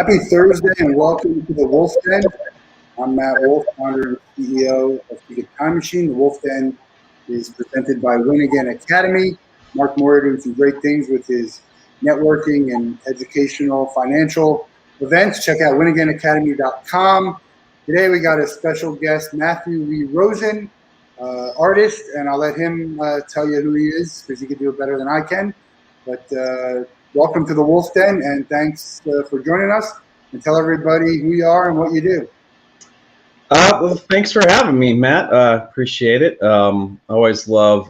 Happy Thursday and welcome to the Wolff Den. I'm Matt Wolff, founder and CEO of Keegan Time Machine. The Wolff Den is presented by Win Again Academy. Mark Moore doing some great things with his networking and educational financial events. Check out winagainacademy.com. Today we got a special guest, Matthew Lee Rosen, artist, and I'll let him tell you who he is because he can do it better than I can. But welcome to the Wolff Den, and thanks for joining us. And tell everybody who you are and what you do. Well, thanks for having me, Matt. Appreciate it. I always love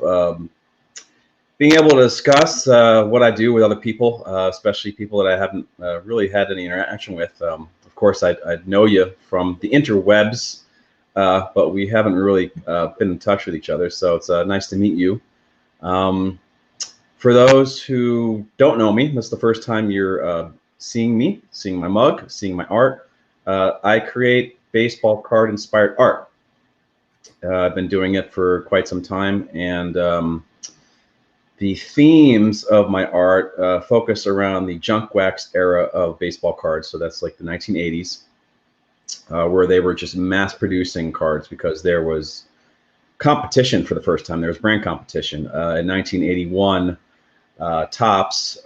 being able to discuss what I do with other people, especially people that I haven't really had any interaction with. Of course, I know you from the interwebs, but we haven't really been in touch with each other, so it's nice to meet you. For those who don't know me, that's the first time you're seeing me, seeing my mug, seeing my art. I create baseball card inspired art. I've been doing it for quite some time, and the themes of my art focus around the junk wax era of baseball cards. So that's like the 1980s, where they were just mass producing cards because there was competition for the first time. There was brand competition. In 1981, Topps,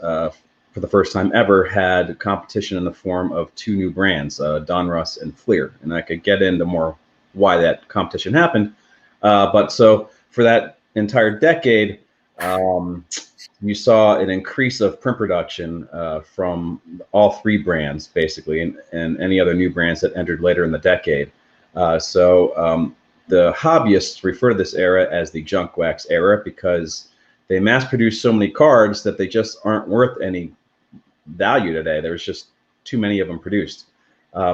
for the first time ever, had competition in the form of two new brands, Donruss and Fleer. And I could get into more why that competition happened. But so for that entire decade, you saw an increase of print production from all three brands, basically, and any other new brands that entered later in the decade. So the hobbyists refer to this era as the junk wax era because they mass produce so many cards that they just aren't worth any value today. There's just too many of them produced.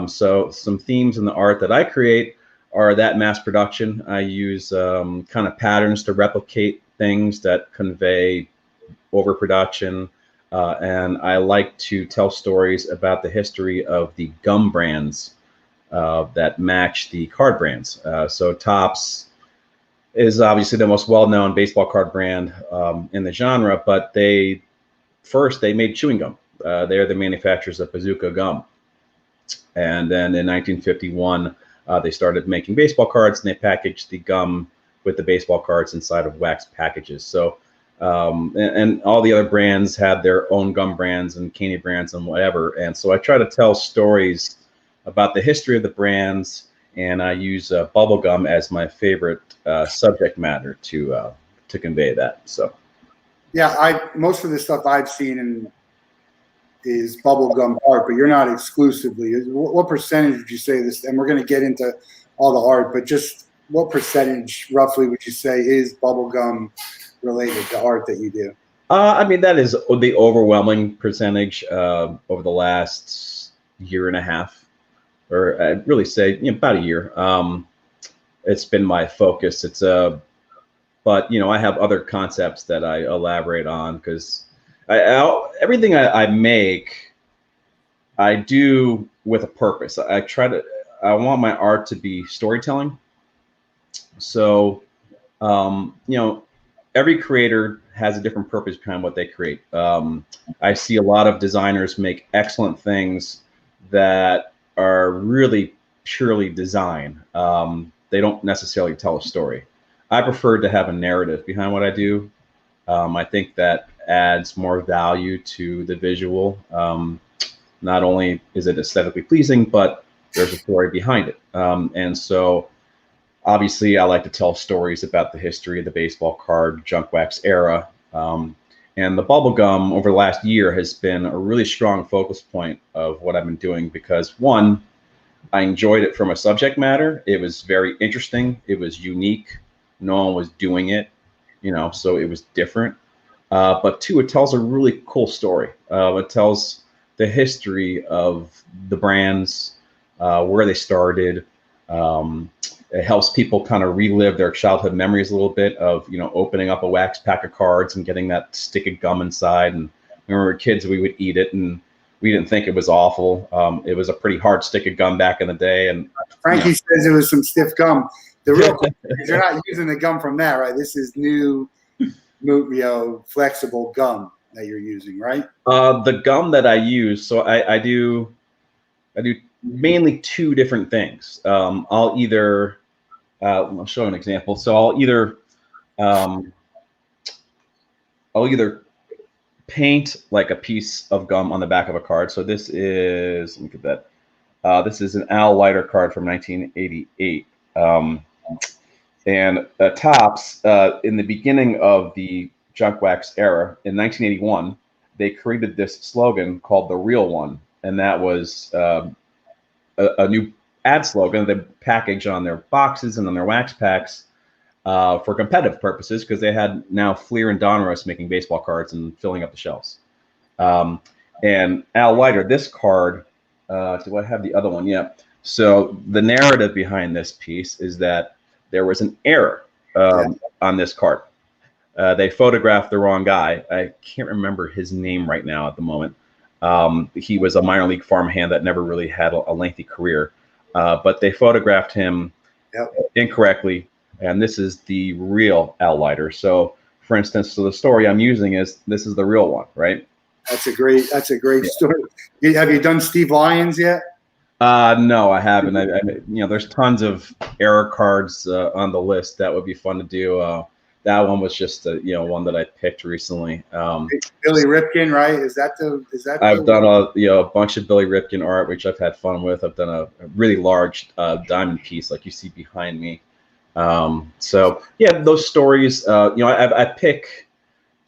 So some themes in the art that I create are that mass production. I use kind of patterns to replicate things that convey overproduction. And I like to tell stories about the history of the gum brands that match the card brands. So Topps is obviously the most well-known baseball card brand in the genre, but they made chewing gum. They're the manufacturers of Bazooka gum. And then in 1951, they started making baseball cards, and they packaged the gum with the baseball cards inside of wax packages. So, and all the other brands had their own gum brands and candy brands and whatever. And so I try to tell stories about the history of the brands, and I use bubble gum as my favorite subject matter to convey that. So, Yeah, most of the stuff I've seen is bubblegum art, but you're not exclusively. What percentage would you say this? And we're going to get into all the art, but just what percentage roughly would you say is bubblegum related to art that you do? I mean, that is the overwhelming percentage over the last year and a half, or I'd really say about a year. It's been my focus. But I have other concepts that I elaborate on because everything I make, I do with a purpose. I want my art to be storytelling. So, every creator has a different purpose behind what they create. I see a lot of designers make excellent things that are really purely design. They don't necessarily tell a story. I prefer to have a narrative behind what I do. I think that adds more value to the visual. Not only is it aesthetically pleasing, but there's a story behind it. And so obviously I like to tell stories about the history of the baseball card junk wax era. And the bubble gum over the last year has been a really strong focus point of what I've been doing because, one, I enjoyed it from a subject matter. It was very interesting. It was unique. No one was doing it, so it was different. But two, it tells a really cool story. It tells the history of the brands, where they started. It helps people kind of relive their childhood memories a little bit of, opening up a wax pack of cards and getting that stick of gum inside. And when we were kids, we would eat it and we didn't think it was awful. It was a pretty hard stick of gum back in the day. And Frankie says it was some stiff gum. The real question is you're not using the gum from that, right? This is new, flexible gum that you're using, right? The gum that I use, so I do I do mainly two different things. I'll show an example. So um, I'll either paint like a piece of gum on the back of a card. So this is, let me get that. This is an Al Leiter card from 1988. And Topps, in the beginning of the junk wax era in 1981, they created this slogan called "The Real One," and that was a new ad slogan they packaged on their boxes and on their wax packs for competitive purposes, because they had now Fleer and Donruss making baseball cards and filling up the shelves. And Al Leiter, this card, do I have the other one? Yeah. So the narrative behind this piece is that there was an error on this card. They photographed the wrong guy. I can't remember his name right now at the moment. He was a minor league farmhand that never really had a lengthy career, but they photographed him incorrectly. And this is the real Al Leiter. So, for instance, so the story I'm using is this is the real one, right? That's a great story. Have you done Steve Lyons yet? No, I haven't. There's tons of error cards on the list that would be fun to do. That one was just one that I picked recently. Billy Ripken, right? Is that? I've done a bunch of Billy Ripken art, which I've had fun with. I've done a really large diamond piece, like you see behind me. So yeah, those stories. I pick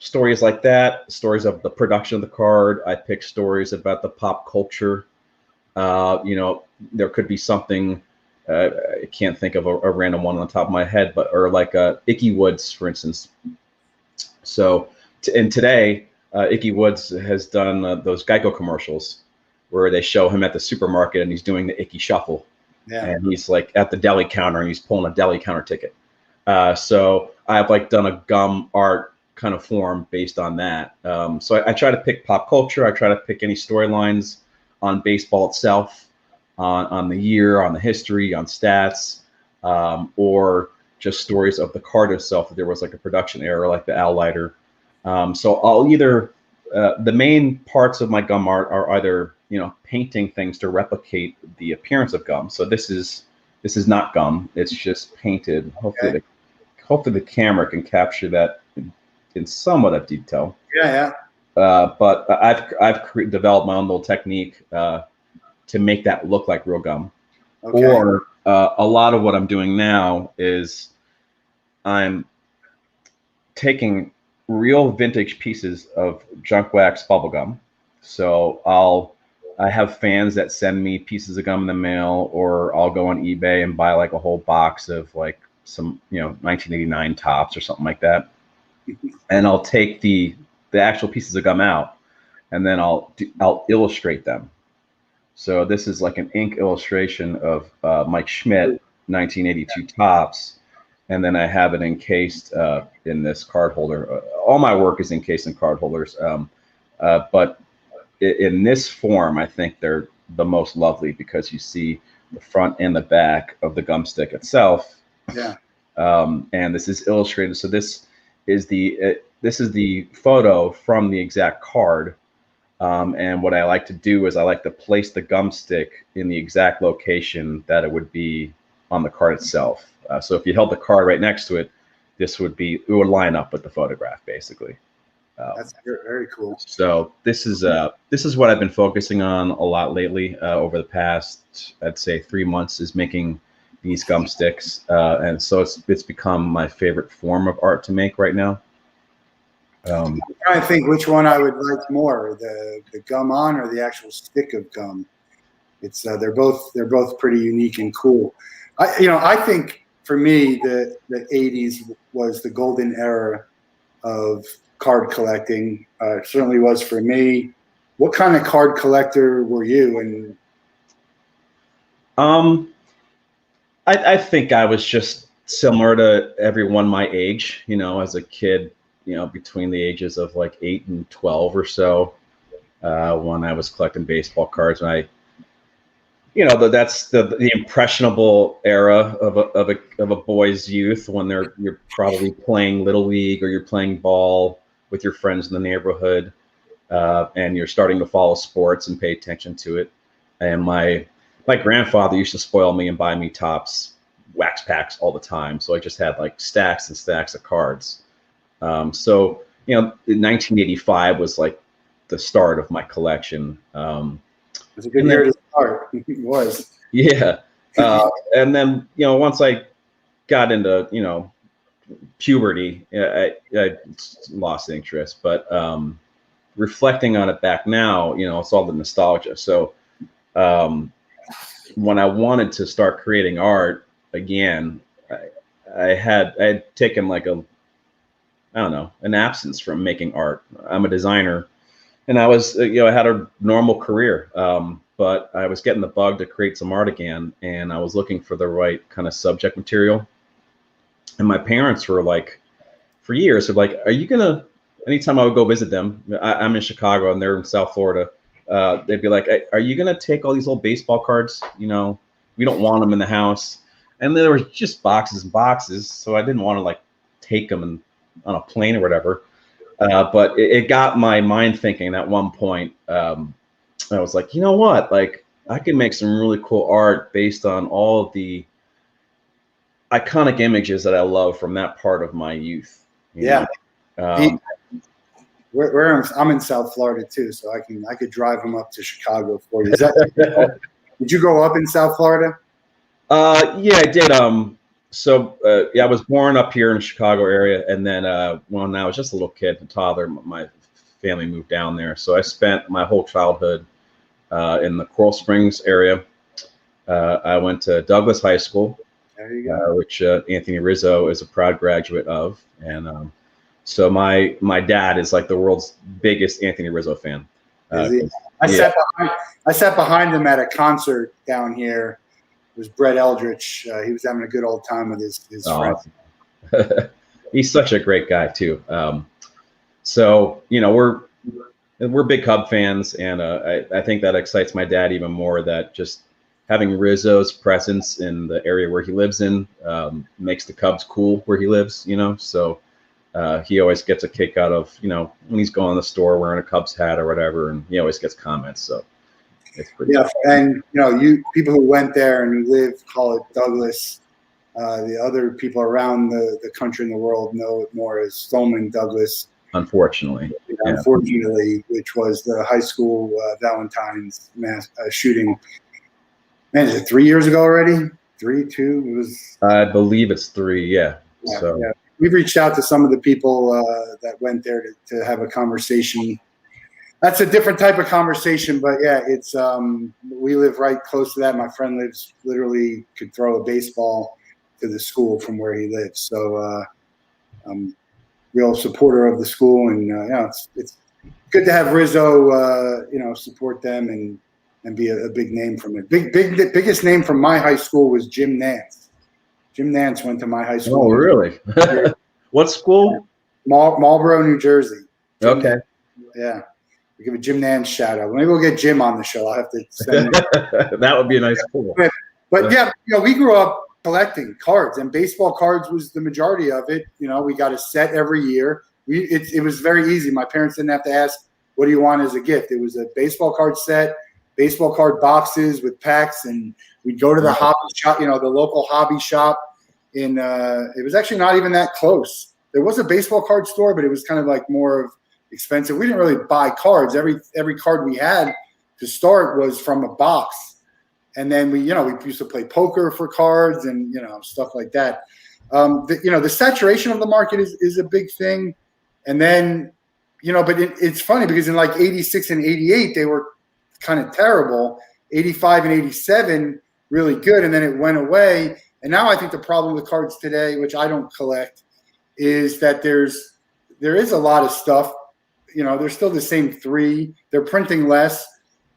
stories like that, stories of the production of the card. I pick stories about the pop culture. There could be something. I can't think of a random one on the top of my head, or like Icky Woods, for instance. So, and today, Icky Woods has done those Geico commercials where they show him at the supermarket and he's doing the Icky Shuffle. Yeah. And he's like at the deli counter and he's pulling a deli counter ticket. So I've done a gum art kind of form based on that. So I try to pick pop culture. I try to pick any storylines on baseball itself, on the year, on the history, on stats, or just stories of the card itself. If there was like a production error, like the Al Leiter. So I'll either the main parts of my gum art are either painting things to replicate the appearance of gum. So this is not gum; it's just painted. Hopefully, hopefully the camera can capture that in somewhat of detail. Yeah. But I've developed my own little technique to make that look like real gum. Okay. Or a lot of what I'm doing now is I'm taking real vintage pieces of junk wax bubble gum. So I have fans that send me pieces of gum in the mail, or I'll go on eBay and buy like a whole box of like some 1989 tops or something like that, and I'll take the actual pieces of gum out, and then I'll illustrate them. So this is like an ink illustration of Mike Schmidt 1982 tops, and then I have it encased in this card holder. All my work is encased in card holders, but in this form, I think they're the most lovely because you see the front and the back of the gum stick itself. Yeah. And this is illustrated. So this is the photo from the exact card. And what I like to do is I like to place the gum stick in the exact location that it would be on the card itself. So if you held the card right next to it, it would line up with the photograph, basically. That's very cool. So this is what I've been focusing on a lot lately over the past, I'd say 3 months, is making these gum sticks. And so it's become my favorite form of art to make right now. I'm trying to think which one I would like more, the gum on or the actual stick of gum. It's they're both pretty unique and cool. I think for me the 80s was the golden era of card collecting. It certainly was for me. What kind of card collector were you? And I think I was just similar to everyone my age, as a kid, between the ages of like 8 and 12 or so, when I was collecting baseball cards. And that's the impressionable era of a boy's youth, when you're probably playing little league or you're playing ball with your friends in the neighborhood, and you're starting to follow sports and pay attention to it. And my grandfather used to spoil me and buy me Topps wax packs all the time. So I just had like stacks and stacks of cards. So, you know, 1985 was like the start of my collection. It was a good year to start. It was. Yeah. And then, you know, once I got into, you know, puberty, I lost interest. But reflecting on it back now, you know, it's all the nostalgia. So when I wanted to start creating art again, I had taken like I don't know, an absence from making art. I'm a designer, and I was, you know, I had a normal career, but I was getting the bug to create some art again, and I was looking for the right kind of subject material. And my parents were like, for years, they're like, "Are you gonna?" Anytime I would go visit them, I'm in Chicago and they're in South Florida. They'd be like, "Are you gonna take all these old baseball cards? You know, we don't want them in the house." And there was just boxes and boxes, so I didn't want to like take them and on a plane or whatever. But it got my mind thinking at one point. I was like, you know what? Like, I can make some really cool art based on all of the iconic images that I love from that part of my youth. Yeah. I'm in South Florida too, so I could drive them up to Chicago for you. Did you grow up in South Florida? Yeah, I did. Yeah, I was born up here in the Chicago area, and then when I was just a little kid, a toddler, my family moved down there. So I spent my whole childhood in the Coral Springs area. I went to Douglas High School, there you go. Which Anthony Rizzo is a proud graduate of, and so my dad is like the world's biggest Anthony Rizzo fan. I sat behind him at a concert down here. It was Brett Eldridge. He was having a good old time with his friends. He's such a great guy too. So you know, we're big Cub fans, and I think that excites my dad even more. That just having Rizzo's presence in the area where he lives in makes the Cubs cool where he lives. You know, so he always gets a kick out of, you know, when he's going to the store wearing a Cubs hat or whatever, and he always gets comments. So. It's pretty cool. And you know, people who went there and who live, call it Douglas. The other people around the country and the world know it more as Stoneman Douglas. Unfortunately, which was the high school Valentine's mass shooting. Man, is it 3 years ago already? 3, 2? It was. I believe it's 3. Yeah. So we've reached out to some of the people that went there to have a conversation. That's a different type of conversation, but yeah, it's we live right close to that. My friend lives literally could throw a baseball to the school from where he lives. So I'm real supporter of the school, and yeah, it's good to have Rizzo, you know, support them and be a big name from it. The biggest name from my high school was Jim Nance. Jim Nance went to my high school. Oh, really? What school? Marlboro, New Jersey. Okay. Yeah. We give a Jim Nance shout out. Maybe we'll get Jim on the show. I'll have to send him. That would be a nice pull. But yeah, you know, we grew up collecting cards, and baseball cards was the majority of it. You know, we got a set every year. It was very easy. My parents didn't have to ask, "What do you want as a gift?" It was a baseball card set, baseball card boxes with packs, and we'd go to the hobby shop. You know, the local hobby shop. It was actually not even that close. There was a baseball card store, but it was kind of like more of expensive. We didn't really buy cards. Every card we had to start was from a box, and then we used to play poker for cards and stuff like that. The saturation of the market is a big thing, and then but it's funny because in like 86 and 88 they were kind of terrible. 85 and 87 really good, and then it went away. And now I think the problem with cards today, which I don't collect, is that there is a lot of stuff. They're still the same 3. They're printing less,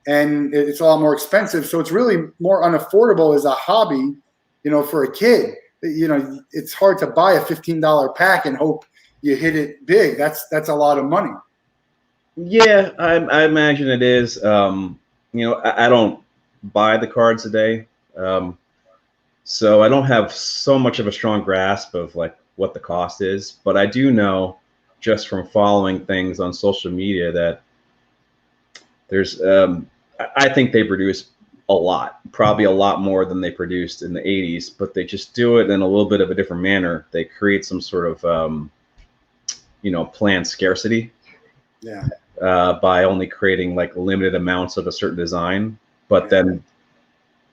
and it's a lot more expensive. So it's really more unaffordable as a hobby, for a kid. It's hard to buy a $15 pack and hope you hit it big. That's a lot of money. Yeah, I imagine it is. I don't buy the cards today, so I don't have so much of a strong grasp of like what the cost is. But I do know, just from following things on social media, that there's I think they produce lot, probably a lot more than they produced in the 80s, but they just do it in a little bit of a different manner. They create some sort of, planned scarcity. Yeah. By only creating like limited amounts of a certain design, but then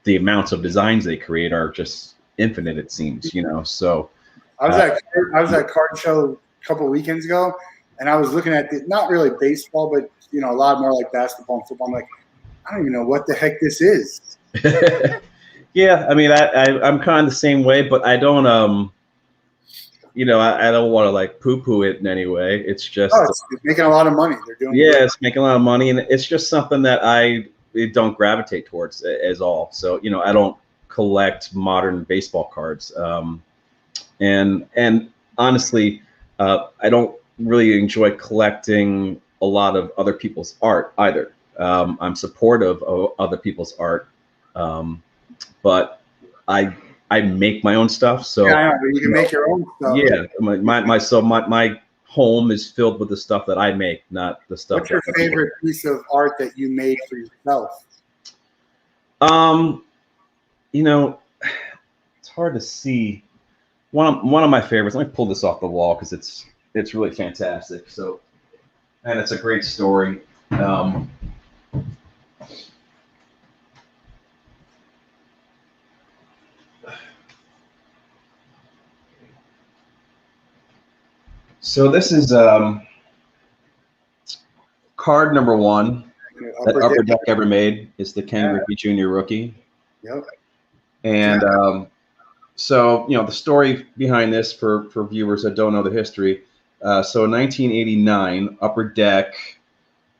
the amounts of designs they create are just infinite, it seems, so I was at Card Show a couple of weekends ago, and I was looking at not really baseball, but a lot more like basketball and football. I'm like, I don't even know what the heck this is. Yeah, I mean, I'm kind of the same way, but I don't I don't want to like poo-poo it in any way. It's just it's making a lot of money. They're doing it's making a lot of money, and it's just something that I don't gravitate towards as all. So I don't collect modern baseball cards, and honestly, I don't really enjoy collecting a lot of other people's art either. I'm supportive of other people's art, but I make my own stuff, so you can make your own stuff. Yeah, my home is filled with the stuff that I make, not the stuff. What's your favorite piece of art that you made for yourself? It's hard to see. One of my favorites. Let me pull this off the wall because it's really fantastic. So, and it's a great story. So this is card number 1 that Upper Deck ever made. Is the Ken Griffey Jr. rookie. Yep. And so the story behind this for viewers that don't know the history. So in 1989, Upper Deck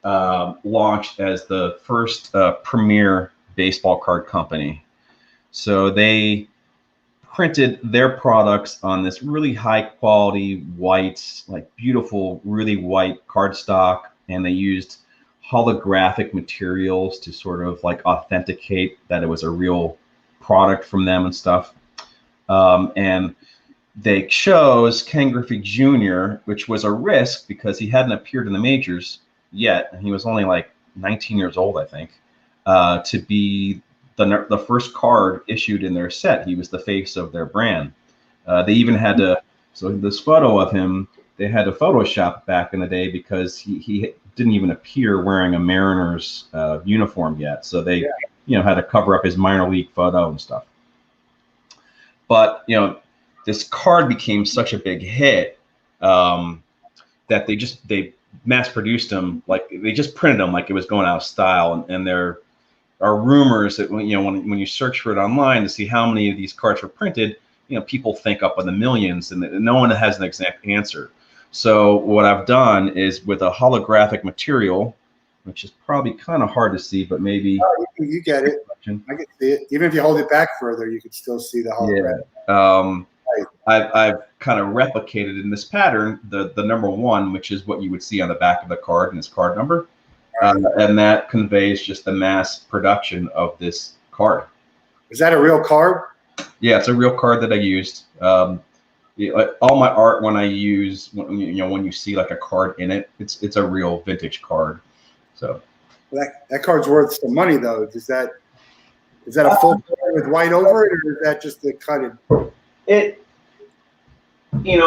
launched as the first premier baseball card company. So they printed their products on this really high quality white, like beautiful, really white cardstock, and they used holographic materials to sort of like authenticate that it was a real product from them and stuff. And they chose Ken Griffey Jr., which was a risk because he hadn't appeared in the majors yet, and he was only like 19 years old, I think, to be the first card issued in their set. He was the face of their brand. They even had to, so this photo of him, they had to Photoshop back in the day because he didn't even appear wearing a Mariners uniform yet. So they, had to cover up his minor league photo and stuff. But, this card became such a big hit that they mass produced them. Like they just printed them like it was going out of style. And there are rumors that when you search for it online to see how many of these cards were printed, people think up in the millions, and no one has an exact answer. So what I've done is with a holographic material, which is probably kind of hard to see, but maybe you get it. I can see it. Even if you hold it back further, you could still see the hologram. Yeah. I've kind of replicated in this pattern the number 1, which is what you would see on the back of the card and its card number. And that conveys just the mass production of this card. Is that a real card? Yeah, it's a real card that I used. Like all my art, when you see like a card in it, it's a real vintage card. So that card's worth some money, though. Is that a full card with white over it, or is that just the cutted? It,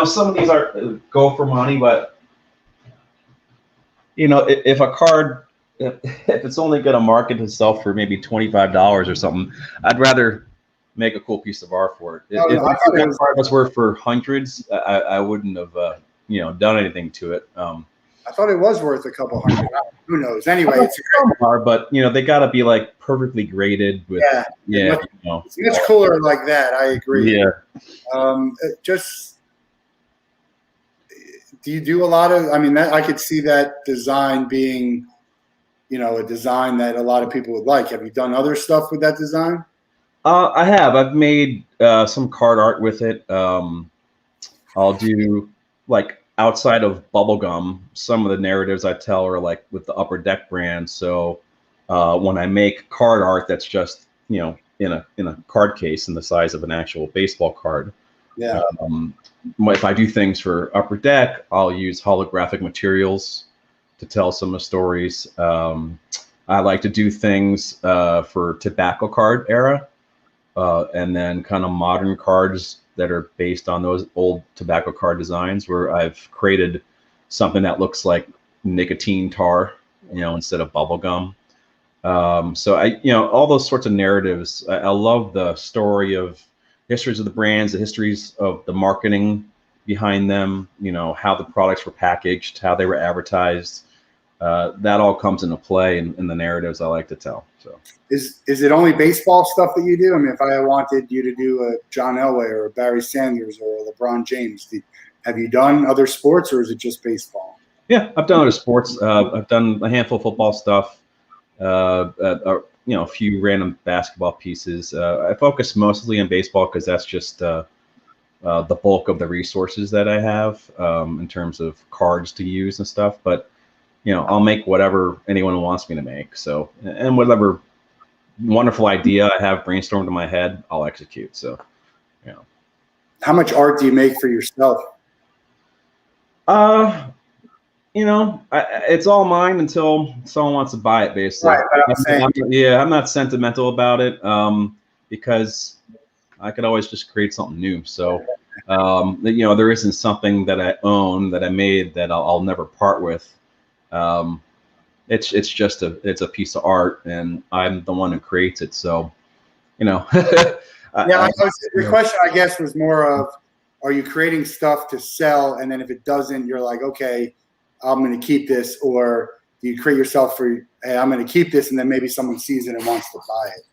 some of these go for money, but if a card, if it's only going to market itself for maybe $25 or something, I'd rather make a cool piece of art for it. If that card was worth for hundreds, I wouldn't have, done anything to it. I thought it was worth a couple $100. Who knows? Anyway, it's a great card, but they got to be like perfectly graded. With, it's much cooler like that. I agree. Yeah. Do you do a lot of? I mean, I could see that design being, a design that a lot of people would like. Have you done other stuff with that design? I have. I've made some card art with it. I'll do like outside of bubblegum. Some of the narratives I tell are like with the Upper Deck brand. So when I make card art, that's just in a card case in the size of an actual baseball card. Yeah. If I do things for Upper Deck, I'll use holographic materials to tell some of the stories. I like to do things for tobacco card era, and then kind of modern cards that are based on those old tobacco card designs, where I've created something that looks like nicotine tar, instead of bubble gum. So all those sorts of narratives. I love the story of histories of the brands, the histories of the marketing behind them, how the products were packaged, how they were advertised. That all comes into play in the narratives I like to tell. So is it only baseball stuff that you do? I mean, if I wanted you to do a John Elway or a Barry Sanders or a LeBron James, have you done other sports, or is it just baseball? Yeah, I've done other sports. I've done a handful of football stuff, a few random basketball pieces. I focus mostly on baseball because that's just the bulk of the resources that I have in terms of cards to use and stuff. But I'll make whatever anyone wants me to make. So, and whatever wonderful idea I have brainstormed in my head, I'll execute. So, How much art do you make for yourself? It's all mine until someone wants to buy it, basically. Right, I'm not sentimental about it because I could always just create something new. So, there isn't something that I own that I made that I'll never part with. It's just a piece of art, and I'm the one who creates it. So, the question, I guess, was more of, are you creating stuff to sell, and then if it doesn't, you're like, okay, I'm going to keep this, or do you create yourself for, hey, I'm going to keep this, and then maybe someone sees it and wants to buy it?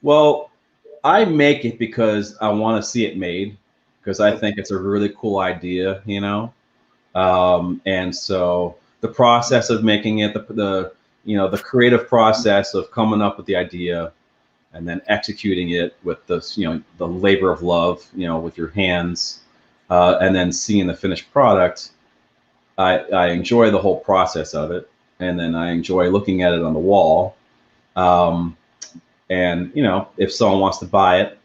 Well, I make it because I want to see it made, because I think it's a really cool idea, and so the process of making it, the creative process of coming up with the idea and then executing it with the labor of love, with your hands, and then seeing the finished product. I enjoy the whole process of it, and then I enjoy looking at it on the wall. And if someone wants to buy it,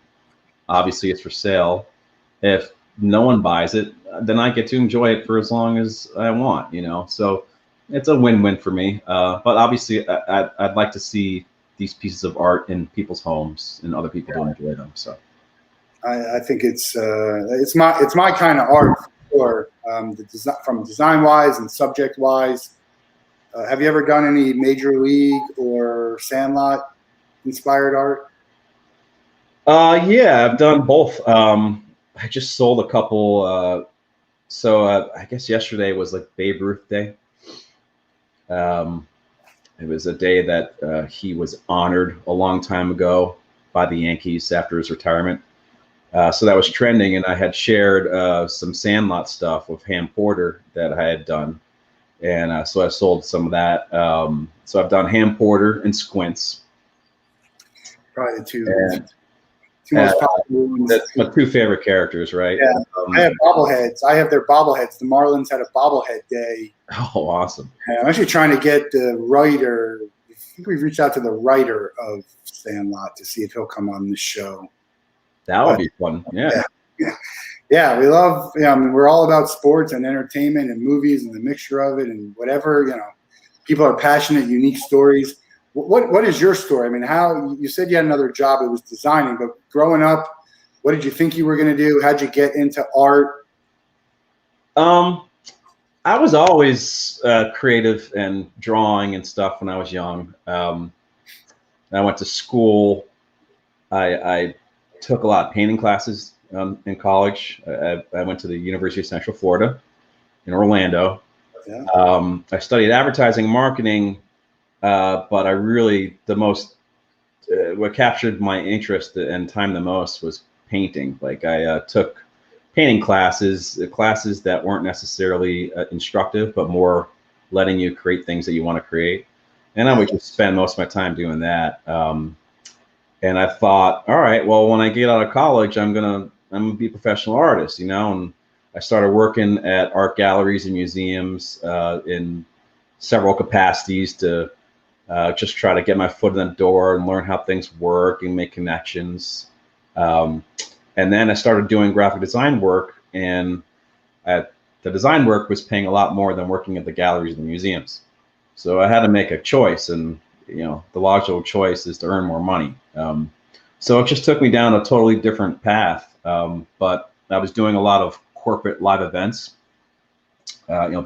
obviously it's for sale. If no one buys it, then I get to enjoy it for as long as I want, so it's a win-win for me. But obviously I'd like to see these pieces of art in people's homes and other people to enjoy them. So I think it's my kind of art, for sure. From design wise and subject wise. Have you ever done any Major League or Sandlot inspired art? Yeah, I've done both. I just sold a couple. So I guess yesterday was like Babe Ruth Day. It was a day that he was honored a long time ago by the Yankees after his retirement. So that was trending, and I had shared some Sandlot stuff with Ham Porter that I had done. And so I sold some of that. So I've done Ham Porter and Squints. Probably the two most popular ones. That's my two favorite characters, right? Yeah. I have bobbleheads. I have their bobbleheads. The Marlins had a bobblehead day. Oh, awesome. And I'm actually trying to get the writer. I think we've reached out to the writer of Sandlot to see if he'll come on the show. That would be fun. Yeah. Yeah, we love, I mean, we're all about sports and entertainment and movies and the mixture of it and whatever, people are passionate, unique stories. What is your story? I mean, how, you said you had another job, it was designing, but growing up, what did you think you were going to do? How'd you get into art? I was always creative and drawing and stuff when I was young. I went to school. I took a lot of painting classes in college. I went to the University of Central Florida in Orlando. Yeah. I studied advertising and marketing, but I really, what captured my interest and time the most was painting. Like I took painting classes that weren't necessarily instructive, but more letting you create things that you want to create. And I would just spend most of my time doing that. And I thought, all right, well, when I get out of college, I'm gonna be a professional artist, and I started working at art galleries and museums in several capacities to just try to get my foot in the door and learn how things work and make connections. And then I started doing graphic design work, and the design work was paying a lot more than working at the galleries and the museums. So I had to make a choice, and the logical choice is to earn more money. So it just took me down a totally different path. But I was doing a lot of corporate live events,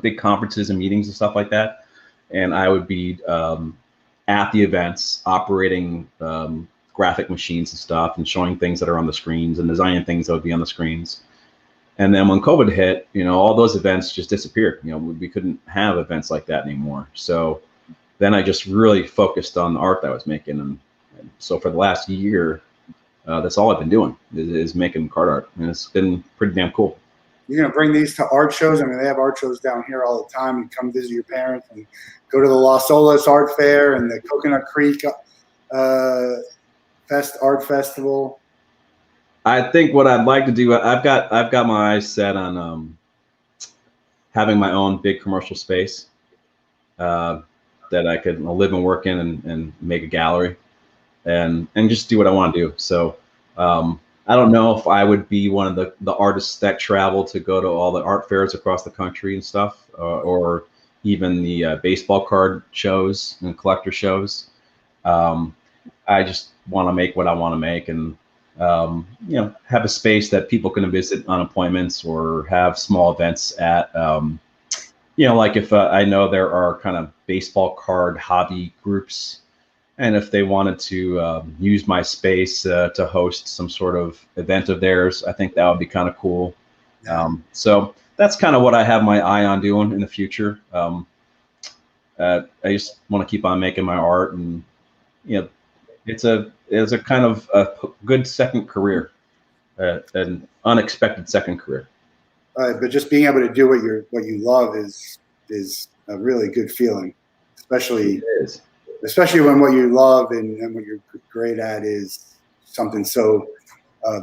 big conferences and meetings and stuff like that. And I would be at the events operating graphic machines and stuff and showing things that are on the screens and designing things that would be on the screens. And then when COVID hit, all those events just disappeared. We couldn't have events like that anymore. So then I just really focused on the art that I was making. And so for the last year, that's all I've been doing is making card art. And it's been pretty damn cool. You're going to bring these to art shows? I mean, they have art shows down here all the time. You come visit your parents and go to the Las Olas Art Fair and the Coconut Creek Art Festival. I think what I'd like to do, I've got my eyes set on having my own big commercial space that I could live and work in and make a gallery and just do what I want to do. So I don't know if I would be one of the artists that travel to go to all the art fairs across the country and stuff, or even the baseball card shows and collector shows. I just want to make what I want to make and have a space that people can visit on appointments or have small events at. Like if I know there are kind of baseball card hobby groups, and if they wanted to use my space to host some sort of event of theirs, I think that would be kind of cool. So that's kind of what I have my eye on doing in the future. I just want to keep on making my art, and it's a kind of a good second career, an unexpected second career. But just being able to do what you love is a really good feeling, especially when what you love and what you're great at is something so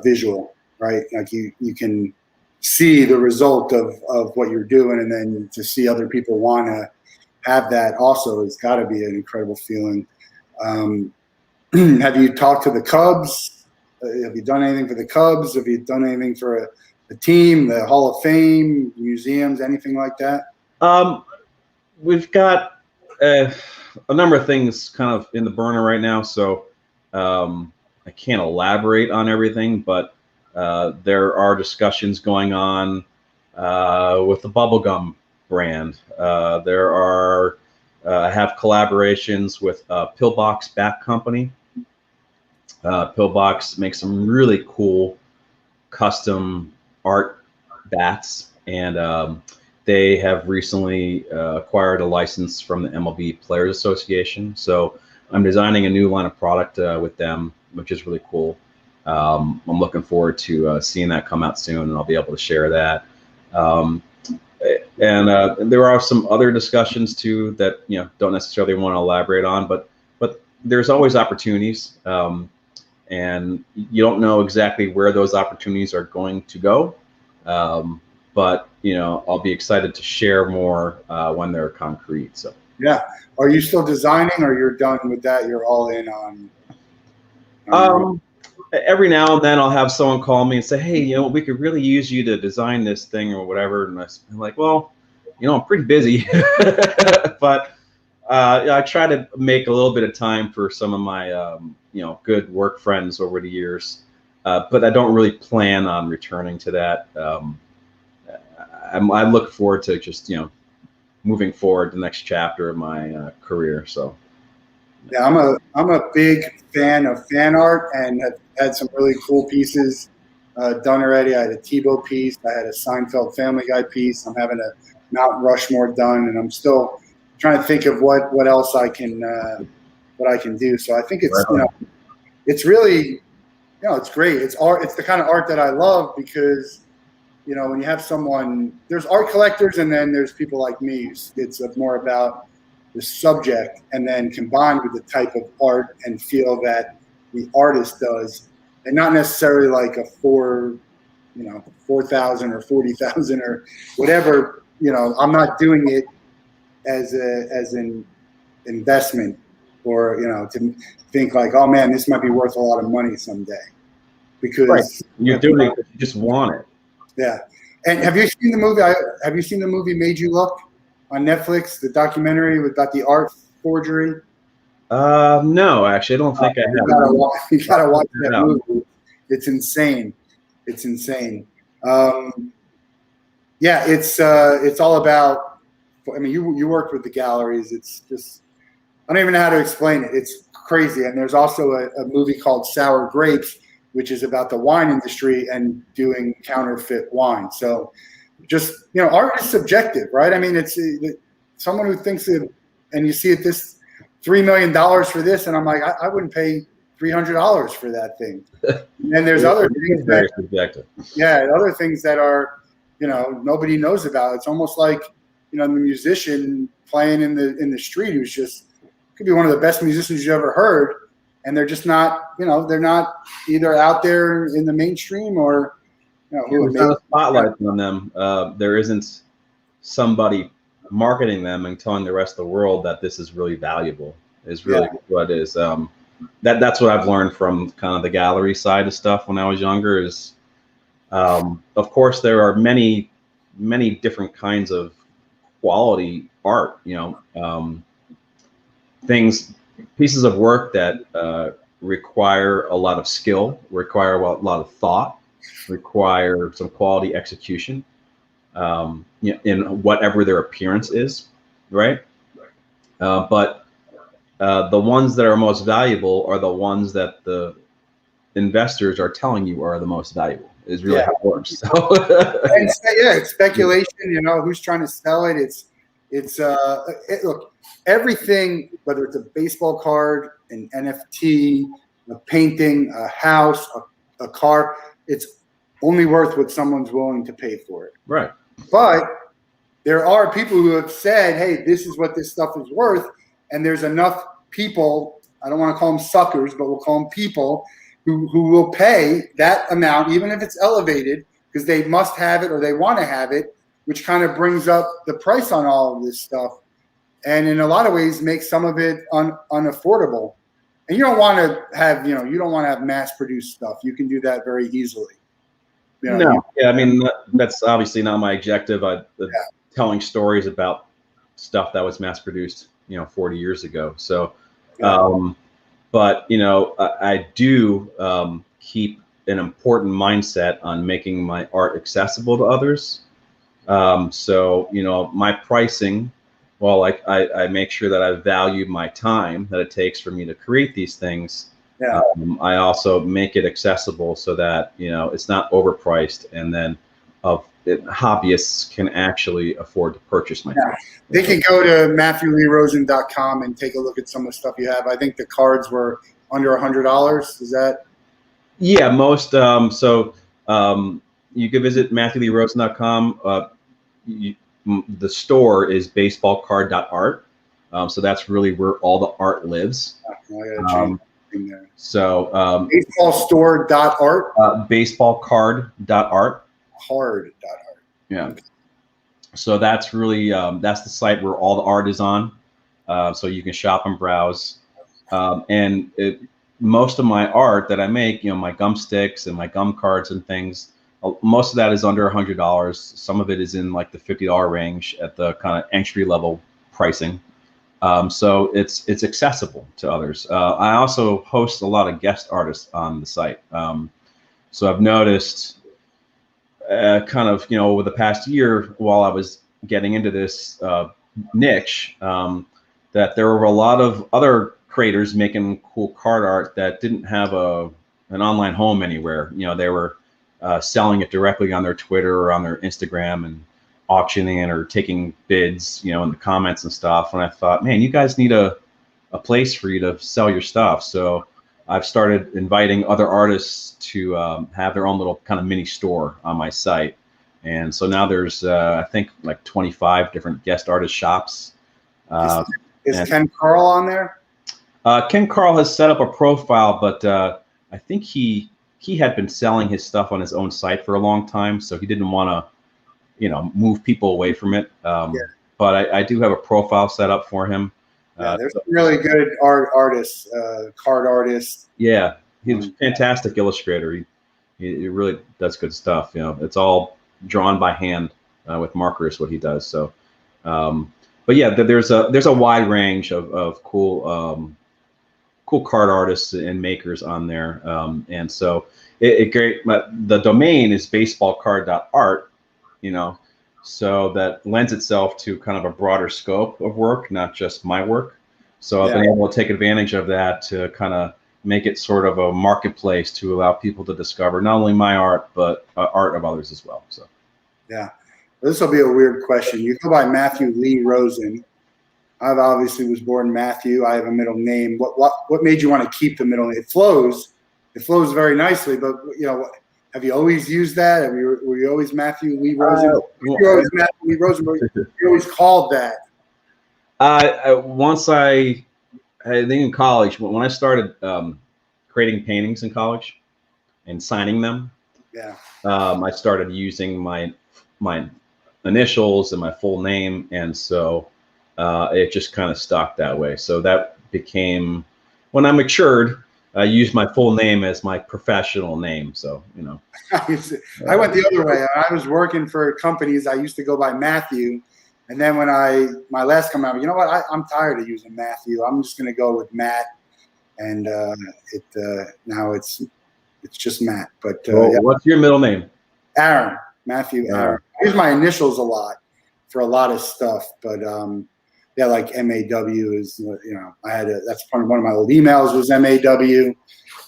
visual, right? Like you can see the result of what you're doing, and then to see other people want to have that also has got to be an incredible feeling. Have you talked to the Cubs? Have you done anything for the Cubs? Have you done anything for a team, the Hall of Fame, museums, anything like that? We've got a number of things kind of in the burner right now, so I can't elaborate on everything, but there are discussions going on with the bubblegum brand. There are I have collaborations with Pillbox Bat Company. Pillbox makes some really cool custom art bats, and they have recently acquired a license from the MLB Players Association. So I'm designing a new line of product with them, which is really cool. I'm looking forward to seeing that come out soon, and I'll be able to share that. And there are some other discussions too that don't necessarily want to elaborate on, but there's always opportunities, and you don't know exactly where those opportunities are going to go. But I'll be excited to share more when they're concrete. So yeah, are you still designing, or you're done with that? You're all in on every now and then I'll have someone call me and say, hey, we could really use you to design this thing or whatever. And I'm like, well, I'm pretty busy, but I try to make a little bit of time for some of my, good work friends over the years. But I don't really plan on returning to that. I look forward to just, moving forward the next chapter of my career. So. Yeah, I'm a big fan of fan art, and have had some really cool pieces done already. I had a Tebow piece. I had a Seinfeld Family Guy piece. I'm having a Mount Rushmore done, and I'm still trying to think of what else I can do. So I think it's it's really it's great. It's art. It's the kind of art that I love because when you have someone, there's art collectors, and then there's people like me. It's more about the subject, and then combined with the type of art and feel that the artist does, and not necessarily like a 4,000 or 40,000 or whatever. I'm not doing it as an investment, or to think like, oh man, this might be worth a lot of money someday, because you're doing it because you just want it. Yeah. And have you seen the movie? Have you seen the movie Made You Look on Netflix? The documentary about the art forgery. No, actually, I don't think I have. You gotta watch that movie. It's insane. It's insane. Yeah, it's all about. I mean, you worked with the galleries. It's just, I don't even know how to explain it. It's crazy. And there's also a movie called Sour Grapes, which is about the wine industry and doing counterfeit wine. So just, art is subjective, right? I mean, it's someone who thinks that, and you see it, this $3 million for this, and I'm like, I wouldn't pay $300 for that thing. And there's other things very subjective. Yeah, other things that are, nobody knows about. It's almost like, the musician playing in the street who's just could be one of the best musicians you ever heard, and they're just not, they're not either out there in the mainstream or, there's not a spotlight on them. There isn't somebody marketing them and telling the rest of the world that this is really valuable. Is really what is. That's what I've learned from kind of the gallery side of stuff when I was younger. Is of course there are many different kinds of quality art. Pieces of work that require a lot of skill, require a lot of thought, require some quality execution, in whatever their appearance is, right? But the ones that are most valuable are the ones that the investors are telling you are the most valuable. Is really how it works. So. And it's speculation. Who's trying to sell it? Look, everything, whether it's a baseball card, an NFT, a painting, a house, a car, it's only worth what someone's willing to pay for it. Right. But there are people who have said, hey, this is what this stuff is worth. And there's enough people, I don't want to call them suckers, but we'll call them people who will pay that amount, even if it's elevated, because they must have it or they want to have it, which kind of brings up the price on all of this stuff. And in a lot of ways makes some of it unaffordable. And you don't want to have, you don't want to have mass produced stuff. You can do that very easily. No. Yeah. I mean, that's obviously not my objective. Telling stories about stuff that was mass produced, 40 years ago. So, but, I do keep an important mindset on making my art accessible to others. So, my pricing, well, I make sure that I value my time that it takes for me to create these things. Yeah. I also make it accessible so that, it's not overpriced, and then hobbyists can actually afford to purchase my stuff. They can go to MatthewLeeRosen.com and take a look at some of the stuff you have. I think the cards were under $100. Is that? Yeah, most. So you can visit MatthewLeeRosen.com. The store is baseballcard.art. So that's really where all the art lives. So baseballstore.art. Baseballcard.art. Card.art. Yeah. So that's really that's the site where all the art is on. So you can shop and browse. And most of my art that I make, my gum sticks and my gum cards and things, most of that is under $100. Some of it is in like the $50 range at the kind of entry level pricing. So it's accessible to others. I also host a lot of guest artists on the site. So I've noticed kind of, over the past year, while I was getting into this niche, that there were a lot of other creators making cool card art that didn't have an online home anywhere. They were selling it directly on their Twitter or on their Instagram and auctioning it or taking bids, in the comments and stuff. And I thought, man, you guys need a place for you to sell your stuff. So I've started inviting other artists to have their own little kind of mini store on my site. And so now there's, I think, like 25 different guest artist shops. Is Ken Carl on there? Ken Carl has set up a profile, but I think he had been selling his stuff on his own site for a long time. So he didn't want to, move people away from it. But I do have a profile set up for him. There's some really good artists, card artists. Yeah, he's a fantastic illustrator. He really does good stuff. It's all drawn by hand with markers, what he does. So, but yeah, there's a wide range of cool cool card artists and makers on there. And so the domain is baseballcard.art, so that lends itself to kind of a broader scope of work, not just my work. So I've been able to take advantage of that to kind of make it sort of a marketplace to allow people to discover not only my art, but art of others as well. So, yeah, this will be a weird question. You go by Matthew Lee Rosen. I obviously was born Matthew. I have a middle name. What made you want to keep the middle name? It flows very nicely. But have you always used that? Were you always Matthew Lee Rosen? You're always Matthew Lee Rosen. You're always called that. I think in college, when I started creating paintings in college and signing them, I started using my initials and my full name, and so it just kind of stuck that way. So that became, when I matured, I used my full name as my professional name. So I went the other way. I was working for companies. I used to go by Matthew. And then when my last come out, you know what? I'm tired of using Matthew. I'm just going to go with Matt, and now it's just Matt. But what's your middle name? Aaron, Matthew Aaron. I use my initials a lot for a lot of stuff, but like MAW is that's one of my old emails was MAW,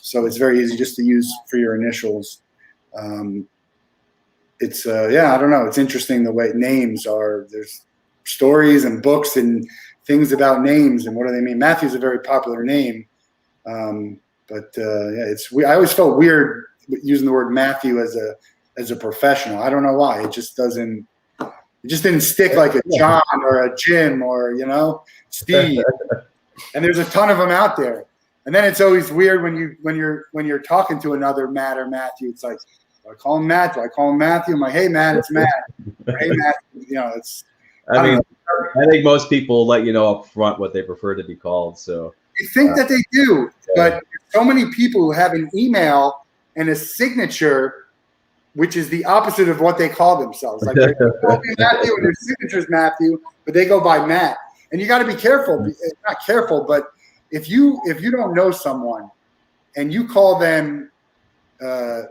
so it's very easy just to use for your initials. It's I don't know. It's interesting the way names are. There's stories and books and things about names and what do they mean. Matthew's a very popular name, but I always felt weird using the word Matthew as a professional. I don't know why. It just didn't stick like a John or a Jim or Steve. And there's a ton of them out there. And then it's always weird when you're talking to another Matt or Matthew. It's like, do I call him Matt? Do I call him Matthew? I'm like, hey, Matt, it's Matt. Or, hey, Matt, I think most people let you know up front what they prefer to be called. So you think that they do, but so many people who have an email and a signature, which is the opposite of what they call themselves. Like they're Matthew and their signature is Matthew, but they go by Matt. And you got to be careful. Not careful, but if you don't know someone and you call them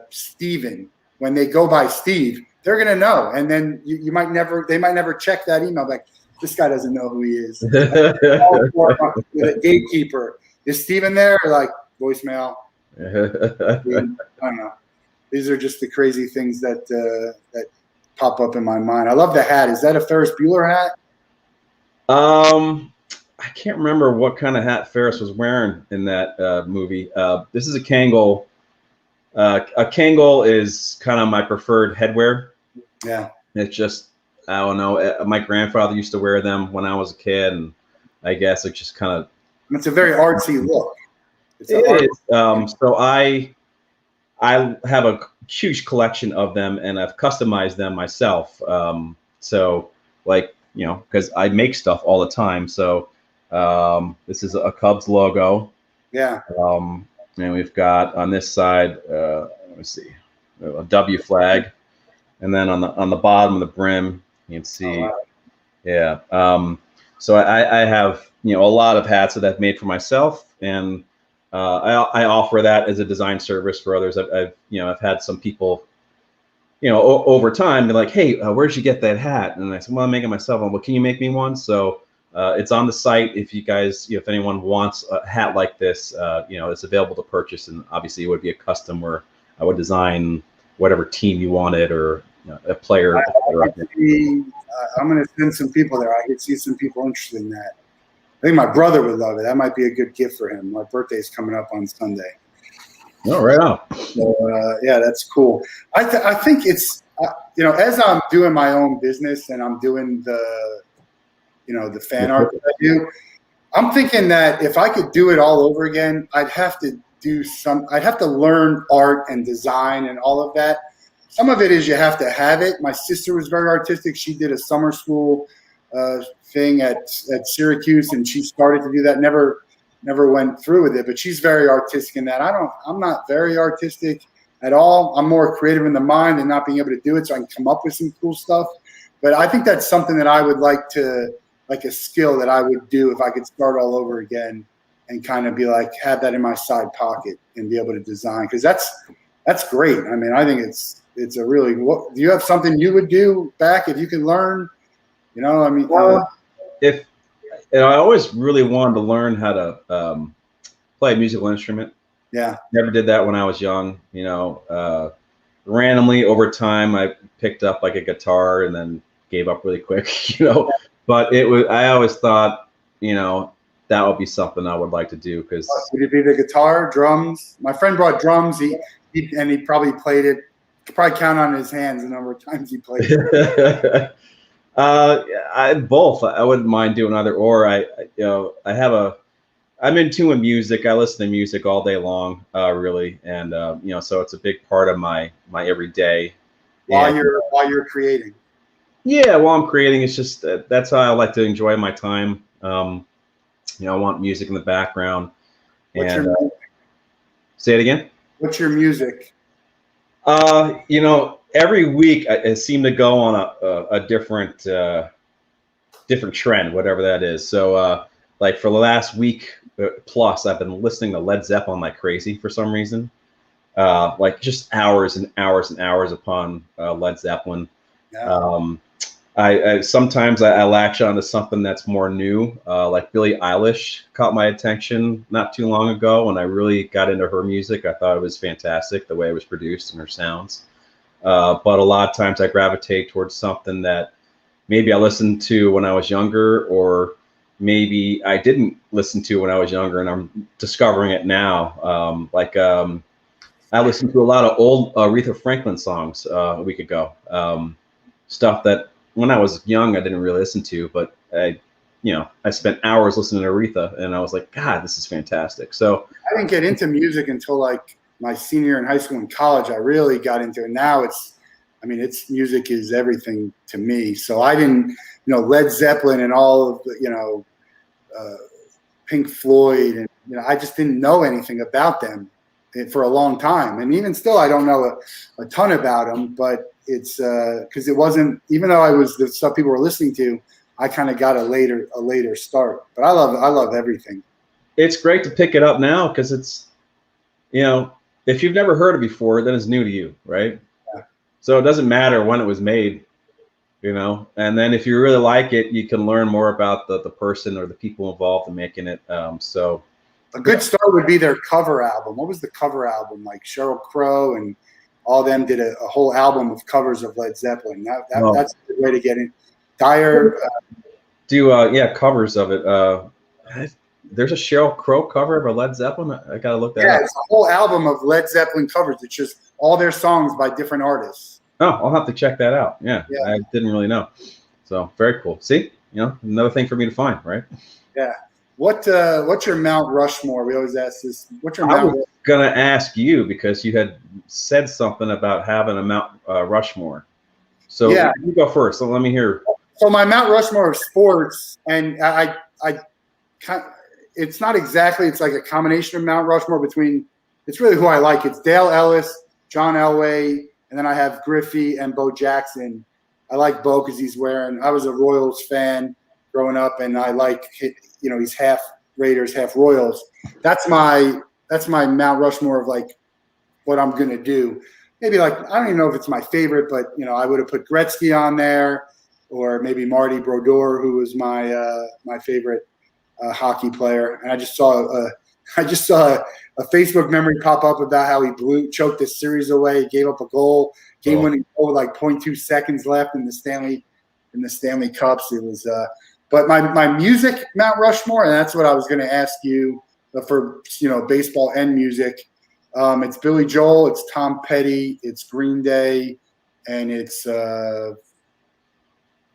Steven when they go by Steve, they're gonna know, and then they might never check that email. Like, this guy doesn't know who he is. The gatekeeper, is Steven there? Or like voicemail. I don't know. These are just the crazy things that pop up in my mind. I love the hat. Is that a Ferris Bueller hat? I can't remember what kind of hat Ferris was wearing in that movie. This is a Kangol. A Kangol is kind of my preferred headwear. Yeah. It's just, I don't know. My grandfather used to wear them when I was a kid, and I guess it's just kind of. It's a very artsy look. It is. So I have a huge collection of them, and I've customized them myself. So because I make stuff all the time. So this is a Cubs logo. Yeah. And we've got on this side, let me see, a W flag, and then on the bottom of the brim, you can see, so I have a lot of hats that I've made for myself, and I offer that as a design service for others. I've had some people, over time, they're like, hey, where'd you get that hat? And I said, well, I'm making it myself. Well, can you make me one? So. It's on the site. If you guys, if anyone wants a hat like this, it's available to purchase. And obviously, it would be a custom where I would design whatever team you wanted or a player. I'm going to send some people there. I could see some people interested in that. I think my brother would love it. That might be a good gift for him. My birthday's coming up on Sunday. Oh, right on. So that's cool. I think it's as I'm doing my own business and I'm doing the fan art that I do, I'm thinking that if I could do it all over again, I'd have to learn art and design and all of that. Some of it is you have to have it. My sister was very artistic. She did a summer school thing at Syracuse, and she started to do that. Never went through with it, but she's very artistic in that. I'm not very artistic at all. I'm more creative in the mind and not being able to do it, so I can come up with some cool stuff. But I think that's something that I would like a skill that I would do if I could start all over again. and kind of be like, have that in my side pocket and be able to design. Cause that's great. I mean, I think it's a really, do you have something you would do back if you could learn, you know, I mean, if, you know, I always really wanted to learn how to play a musical instrument. Yeah. Never did that when I was young, you know, randomly over time, I picked up like a guitar and then gave up really quick, you know, but I always thought, you know, that would be something I would like to do. Cause would it be the guitar, drums? My friend brought drums. He probably played it. Could probably count on his hands the number of times he played it. Both. I wouldn't mind doing either or. I'm in tune with music. I listen to music all day long, really, and you know, so it's a big part of my everyday. While you're creating. Yeah, while I'm creating, it's just that's how I like to enjoy my time. You know, I want music in the background. Say it again. What's your music? You know, every week I seem to go on a different trend, whatever that is. So, like for the last week plus, I've been listening to Led Zeppelin like crazy for some reason. Like just hours and hours and hours upon Led Zeppelin. Yeah. I sometimes I latch onto something that's more new, like Billie Eilish caught my attention not too long ago when I really got into her music. I thought it was fantastic the way it was produced and her sounds. But a lot of times I gravitate towards something that maybe I listened to when I was younger, or maybe I didn't listen to when I was younger, and I'm discovering it now. I listened to a lot of old Aretha Franklin songs a week ago. Stuff that when I was young I didn't really listen to, but I spent hours listening to Aretha, and I was like, God, this is fantastic. So I didn't get into music until like my senior year in high school and college. I really got into it. Now music is everything to me. So I didn't, you know, Led Zeppelin and all of the, you know, Pink Floyd, and you know, I just didn't know anything about them for a long time, and even still, I don't know a ton about them. But it's because it wasn't, even though I was the stuff people were listening to, I kind of got a later start. But I love everything. It's great to pick it up now because it's, you know, if you've never heard it before, then it's new to you, right? Yeah. So it doesn't matter when it was made, you know. And then if you really like it, you can learn more about the person or the people involved in making it. So a good start would be their cover album. What was the cover album? Like Sheryl Crow and all of them did a whole album of covers of Led Zeppelin. That's a good way to get in. Dyer. Covers of it. There's a Sheryl Crow cover of a Led Zeppelin. I gotta look that up. Yeah, it's a whole album of Led Zeppelin covers. It's just all their songs by different artists. Oh, I'll have to check that out. Yeah. I didn't really know. So very cool. See, you know, another thing for me to find, right? Yeah. What's your Mount Rushmore? We always ask this. What's your Mount? I was gonna ask you because you had said something about having a Mount Rushmore. So yeah, you go first. So let me hear. So my Mount Rushmore of sports, and it's not exactly. It's like a combination of Mount Rushmore between. It's really who I like. It's Dale Ellis, John Elway, and then I have Griffey and Bo Jackson. I like Bo because I was a Royals fan growing up, and I like, you know, he's half Raiders, half Royals. That's my Mount Rushmore of like what I'm gonna do. Maybe like, I don't even know if it's my favorite, but you know, I would have put Gretzky on there, or maybe Marty Brodeur, who was my favorite hockey player. And I just saw a Facebook memory pop up about how he choked this series away, gave up a goal, game-winning goal with like 0.2 seconds left in the Stanley Cups. It was, but my music Mount Rushmore, and that's what I was going to ask you for, you know, baseball and music. It's Billy Joel, it's Tom Petty, it's Green Day, and it's I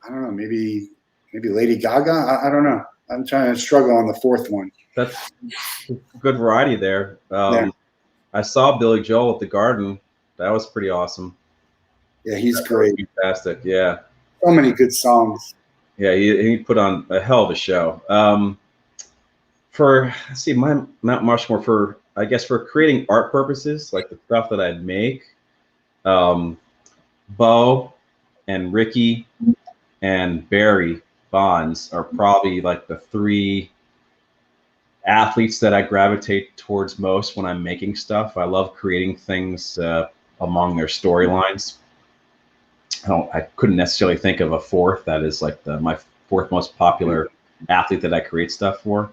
don't know, maybe Lady Gaga. I don't know. I'm trying to struggle on the fourth one. That's a good variety there. I saw Billy Joel at the Garden. That was pretty awesome. Yeah, he's great. Fantastic. Yeah. So many good songs. Yeah, he put on a hell of a show. Let's see, my Mount Rushmore for creating art purposes, like the stuff that I'd make. Bo and Ricky and Barry Bonds are probably like the three athletes that I gravitate towards most when I'm making stuff. I love creating things among their storylines. I couldn't necessarily think of a fourth that is like my fourth most popular athlete that I create stuff for.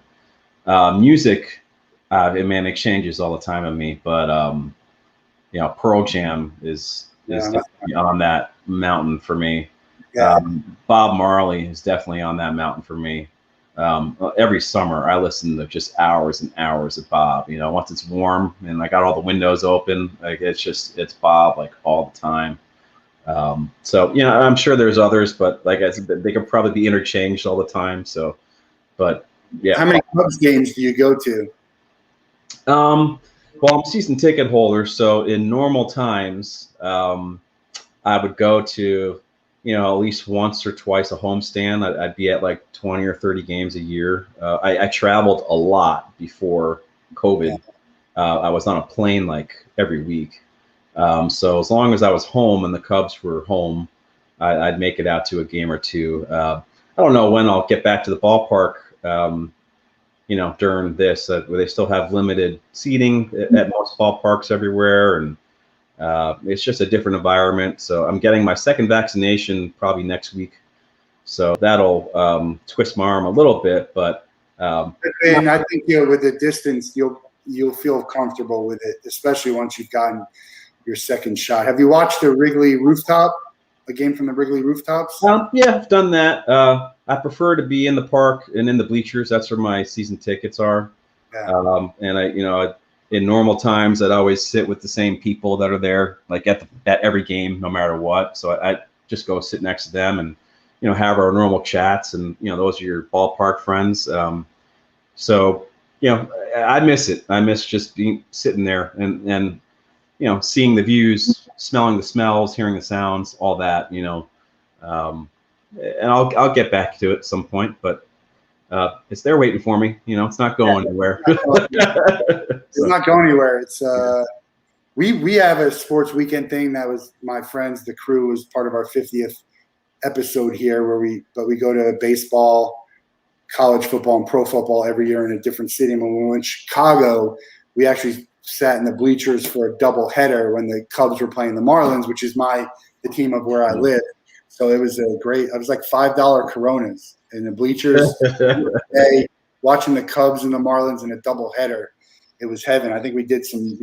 Music, man, exchanges all the time on me, but Pearl Jam is definitely on that mountain for me. Yeah. Bob Marley is definitely on that mountain for me. Every summer I listen to just hours and hours of Bob. Once it's warm and I got all the windows open, like it's Bob like all the time. So I'm sure there's others, but like I said, they could probably be interchanged all the time. So, but yeah. How many Cubs games do you go to? Well, I'm a season ticket holder, so in normal times, I would go to, at least once or twice a homestand. I'd be at like 20 or 30 games a year. I traveled a lot before COVID. I was on a plane like every week. So as long as I was home and the Cubs were home, I'd make it out to a game or two. I don't know when I'll get back to the ballpark. During this, where they still have limited seating at most ballparks everywhere, and it's just a different environment. So I'm getting my second vaccination probably next week, so that'll twist my arm a little bit. But and I think with the distance, you'll feel comfortable with it, especially once you've gotten your second shot. Have you watched a game from the Wrigley rooftops? Yeah, I've done that. I prefer to be in the park and in the bleachers. That's where my season tickets are. Yeah. And in normal times, I'd always sit with the same people that are there, like at every game, no matter what. So I just go sit next to them and, have our normal chats. And, those are your ballpark friends. So, I miss it. I miss just sitting there and seeing the views, smelling the smells, hearing the sounds, all that, and I'll get back to it at some point, but it's there waiting for me. It's not going anywhere. It's not going anywhere. It's we have a sports weekend thing that was my friends, the crew, was part of our 50th episode here, where we go to baseball, college football, and pro football every year in a different city. And when we went to Chicago, we actually sat in the bleachers for a double header when the Cubs were playing the Marlins, which is the team of where I live. So it was I was like $5 Coronas in the bleachers, watching the Cubs and the Marlins in a double header. It was heaven. I think we did some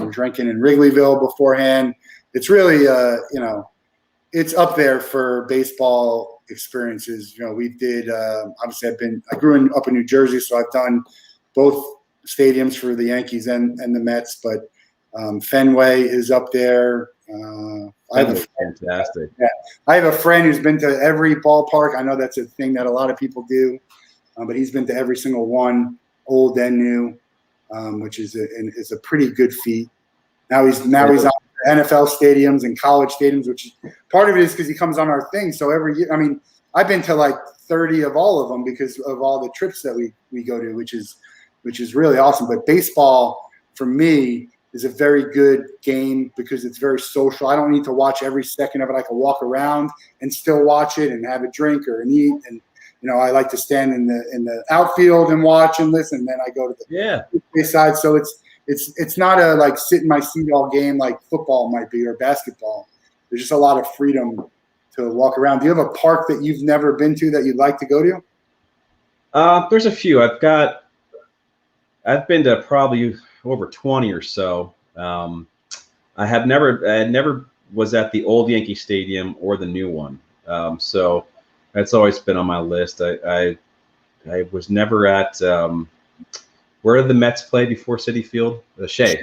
drinking in Wrigleyville beforehand. It's really, it's up there for baseball experiences. We did, obviously I grew up in New Jersey, so I've done both stadiums for the Yankees and the Mets, but Fenway is up there. Fantastic. Yeah, I have a friend who's been to every ballpark. I know that's a thing that a lot of people do, but he's been to every single one, old and new, which is a pretty good feat. Now he's on NFL stadiums and college stadiums, which is part of it is because he comes on our thing. So every year, I've been to like 30 of all of them because of all the trips that we go to, which is really awesome. But baseball for me is a very good game because it's very social. I don't need to watch every second of it. I can walk around and still watch it and have a drink or eat. And I like to stand in the outfield and watch and listen. And then I go to the side. So it's not a like sit in my seat all game like football might be or basketball. There's just a lot of freedom to walk around. Do you have a park that you've never been to that you'd like to go to? There's a few. I've been to probably over 20 or so. I had never was at the old Yankee Stadium or the new one. So that's always been on my list. I was never at where did the Mets play before Citi Field? The Shea.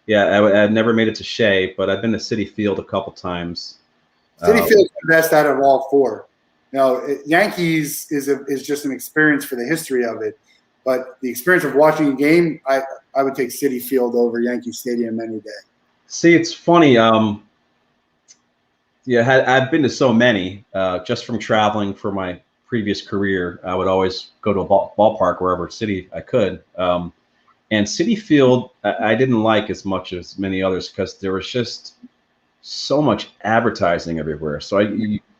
Yeah, I had never made it to Shea, but I've been to Citi Field a couple times. Citi Field's the best out of all four. Yankees is just an experience for the history of it. But the experience of watching a game, I would take Citi Field over Yankee Stadium any day. See, it's funny. I've been to so many just from traveling for my previous career. I would always go to a ballpark wherever city I could. And Citi Field, I didn't like as much as many others because there was just so much advertising everywhere. So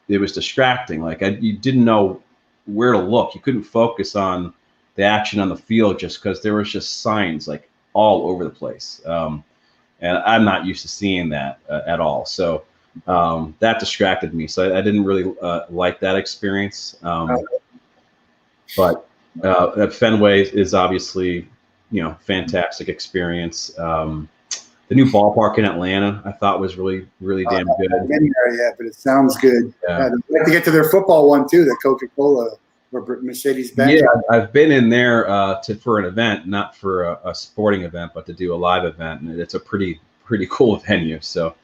it was distracting. Like you didn't know where to look. You couldn't focus on the action on the field, just because there was just signs like all over the place. And I'm not used to seeing that at all. So that distracted me. So I didn't really like that experience. But Fenway is obviously, fantastic experience. The new ballpark in Atlanta, I thought was really, really damn good. I haven't been there yet, but it sounds good. Yeah. I'd like to get to their football one too, the Coca-Cola or Mercedes-Benz. Yeah, I've been in there for an event, not for a sporting event, but to do a live event, and it's a pretty cool venue. So,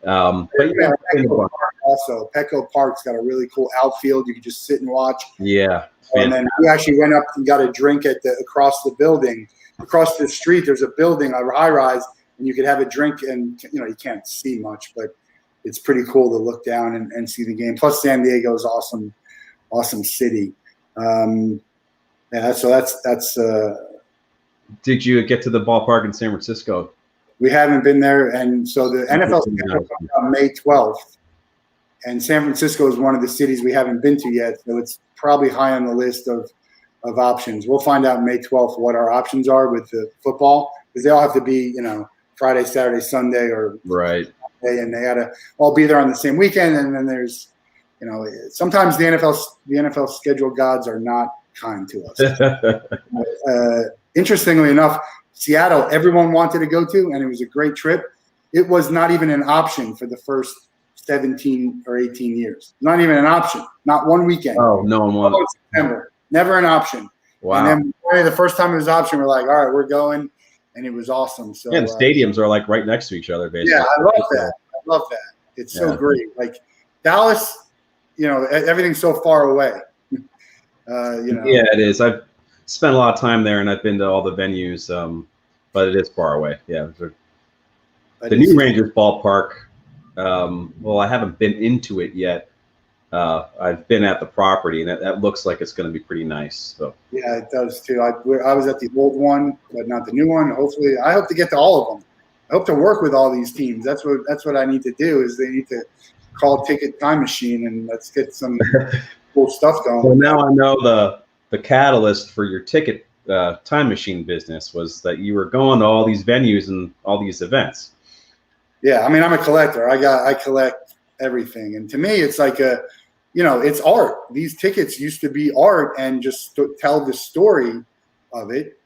but yeah, also Petco Park's got a really cool outfield. You can just sit and watch. Yeah, and then we actually went up and got a drink at across the building, across the street. There's a building, a high-rise, and you could have a drink, and you can't see much, but it's pretty cool to look down and see the game. Plus, San Diego is awesome city. Yeah, so that's. Did you get to the ballpark in San Francisco? We haven't been there, and so the NFL schedule comes out May 12th, and San Francisco is one of the cities we haven't been to yet, so it's probably high on the list of options. We'll find out May 12th what our options are with the football, because they all have to be, Friday, Saturday, Sunday, or right, and they got to all be there on the same weekend. And then there's, sometimes the NFL schedule gods are not kind to us. Interestingly enough, Seattle, everyone wanted to go to, and it was a great trip. It was not even an option for the first 17 or 18 years. Not even an option. Not one weekend. Oh, no one wanted. September. Never an option. Wow. And then the first time it was an option, we're like, all right, we're going. And it was awesome. So, and stadiums are like right next to each other, basically. Yeah, I love that. It's so great. Like Dallas, everything's so far away. Yeah, it is. I've spent a lot of time there, and I've been to all the venues, but it is far away. Yeah. The new Rangers ballpark, well, I haven't been into it yet. I've been at the property, and that looks like it's going to be pretty nice. So yeah, it does too. I was at the old one, but not the new one. Hopefully, I hope to get to all of them. I hope to work with all these teams. That's what I need to do. Is they need to call Ticket Time Machine and let's get some cool stuff going. Well, now I know the catalyst for your Ticket Time Machine business was that you were going to all these venues and all these events. Yeah, I mean, I'm a collector. I collect everything, and to me, it's like it's art. These tickets used to be art and just tell the story of it,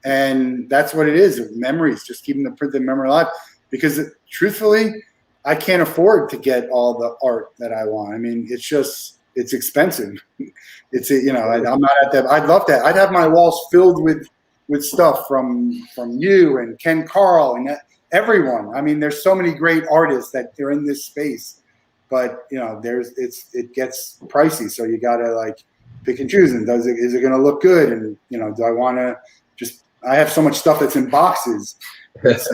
and that's what it is. Memories, just keeping the memory alive. Because truthfully, I can't afford to get all the art that I want. I mean, it's expensive. I'm not at that. I'd love that. I'd have my walls filled with stuff from you and Ken Carl and everyone. I mean, there's so many great artists that are in this space. But it gets pricey, so you gotta pick and choose. And is it gonna look good? And do I want to I have so much stuff that's in boxes. So